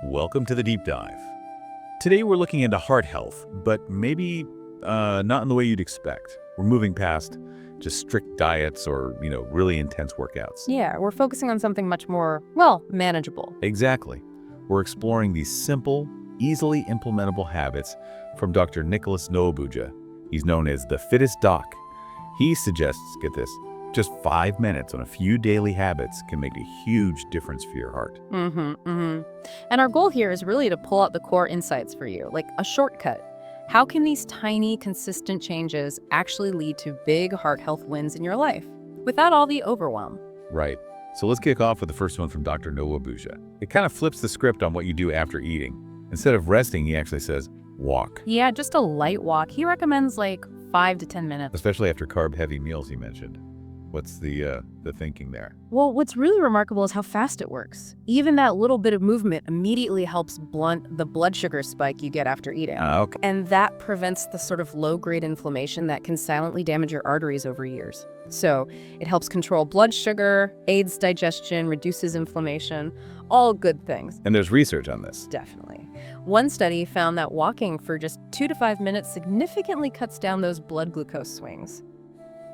Welcome to the deep dive. Today we're looking into heart health, but maybe not in the way you'd expect. We're moving past just strict diets or, really intense workouts. Yeah, we're focusing on something much more, well, manageable. Exactly. We're exploring these simple, easily implementable habits from Dr. Nicholas Nowobuje. He's known as the Fittest Doc. He suggests, get this, just 5 minutes on a few daily habits can make a huge difference for your heart. And our goal here is really to pull out the core insights for you, like a shortcut. How can these tiny, consistent changes actually lead to big heart health wins in your life without all the overwhelm? Right. So let's kick off with the first one from Dr. Nowobuje. It kind of flips the script on what you do after eating. Instead of resting, he actually says, walk. Yeah, just a light walk. He recommends like 5 to 10 minutes. Especially after carb-heavy meals, he mentioned. What's the thinking there? Well, what's really remarkable is how fast it works. Even that little bit of movement immediately helps blunt the blood sugar spike you get after eating. Okay. And that prevents the sort of low-grade inflammation that can silently damage your arteries over years. So it helps control blood sugar, aids digestion, reduces inflammation, all good things. And there's research on this. Definitely. One study found that walking for just 2 to 5 minutes significantly cuts down those blood glucose swings.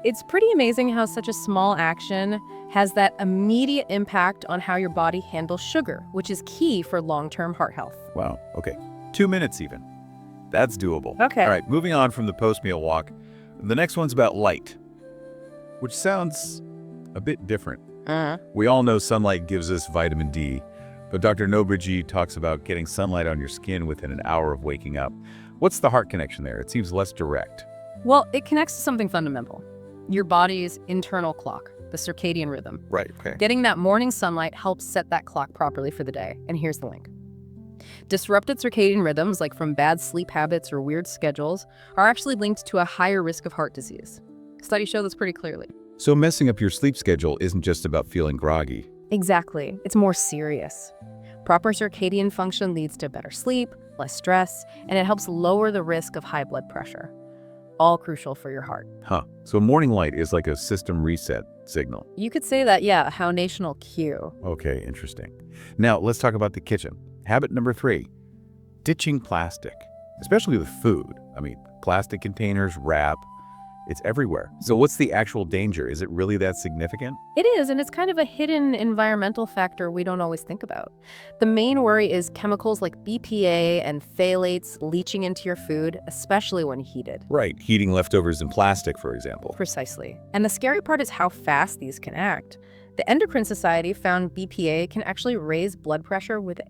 It's pretty amazing how such a small action has that immediate impact on how your body handles sugar, which is key for long-term heart health. Wow. Okay. 2 minutes even. That's doable. Okay. All right. Moving on from the post-meal walk. The next one's about light, which sounds a bit different. We all know sunlight gives us vitamin D, but Dr. Nowobuje talks about getting sunlight on your skin within an hour of waking up. What's the heart connection there? It seems less direct. Well, it connects to something fundamental. Your body's internal clock, the circadian rhythm. Right. Okay. Getting that morning sunlight helps set that clock properly for the day. And here's the link. Disrupted circadian rhythms, like from bad sleep habits or weird schedules, are actually linked to a higher risk of heart disease. Studies show this pretty clearly. So messing up your sleep schedule isn't just about feeling groggy. Exactly. It's more serious. Proper circadian function leads to better sleep, less stress, and it helps lower the risk of high blood pressure. All crucial for your heart. Huh. So morning light is like a system reset signal. You could say that, yeah, a foundational cue. Okay, interesting. Now, let's talk about the kitchen. Habit number 3, ditching plastic, especially with food. I mean, plastic containers, wrap, it's everywhere. So what's the actual danger? Is it really that significant? It is, and it's kind of a hidden environmental factor we don't always think about. The main worry is chemicals like BPA and phthalates leaching into your food, especially when heated. Right, heating leftovers in plastic, for example. Precisely. And the scary part is how fast these can act. The Endocrine Society found BPA can actually raise blood pressure with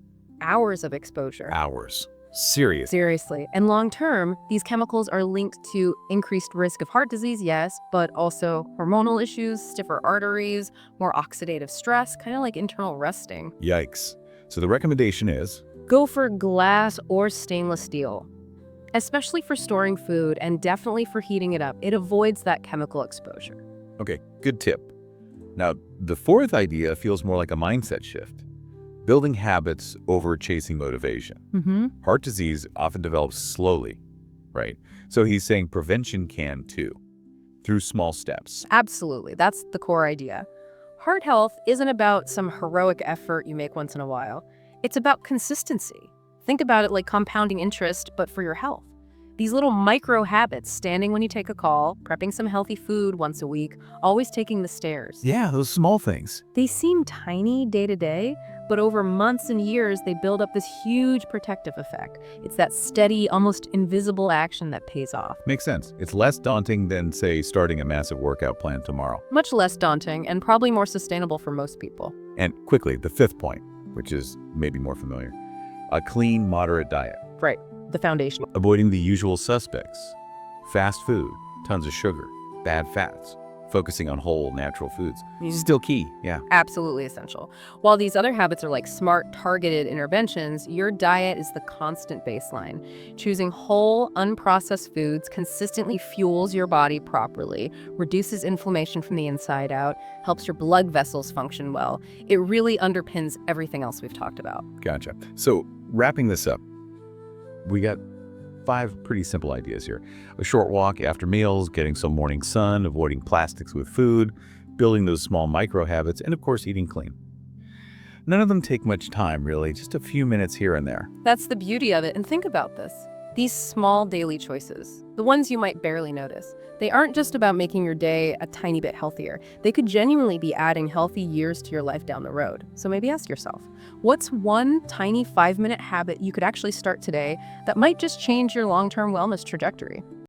hours of exposure. Hours. Seriously. And long-term, these chemicals are linked to increased risk of heart disease, yes, but also hormonal issues, stiffer arteries, more oxidative stress, kind of like internal rusting. Yikes. So the recommendation is? Go for glass or stainless steel, especially for storing food and definitely for heating it up. It avoids that chemical exposure. Okay, good tip. Now, the 4th idea feels more like a mindset shift. Building habits over chasing motivation. Heart disease often develops slowly, right? So he's saying prevention can too, through small steps. Absolutely. That's the core idea. Heart health isn't about some heroic effort you make once in a while. It's about consistency. Think about it like compounding interest, but for your health. These little micro habits, standing when you take a call, prepping some healthy food once a week, always taking the stairs. Yeah, those small things. They seem tiny day to day, but over months and years, they build up this huge protective effect. It's that steady, almost invisible action that pays off. Makes sense. It's less daunting than, say, starting a massive workout plan tomorrow. Much less daunting and probably more sustainable for most people. And quickly, the 5th point, which is maybe more familiar, a clean, moderate diet. Right, the foundation. Avoiding the usual suspects, fast food, tons of sugar, bad fats, focusing on whole, natural foods. Still key, yeah. Absolutely essential. While these other habits are like smart, targeted interventions, your diet is the constant baseline. Choosing whole, unprocessed foods consistently fuels your body properly, reduces inflammation from the inside out, helps your blood vessels function well. It really underpins everything else we've talked about. Gotcha. So wrapping this up, we got 5 pretty simple ideas here. A short walk after meals, getting some morning sun, avoiding plastics with food, building those small micro habits, and of course, eating clean. None of them take much time, really, just a few minutes here and there. That's the beauty of it. And think about this. These small daily choices, the ones you might barely notice, they aren't just about making your day a tiny bit healthier. They could genuinely be adding healthy years to your life down the road. So maybe ask yourself, what's one tiny 5-minute habit you could actually start today that might just change your long-term wellness trajectory?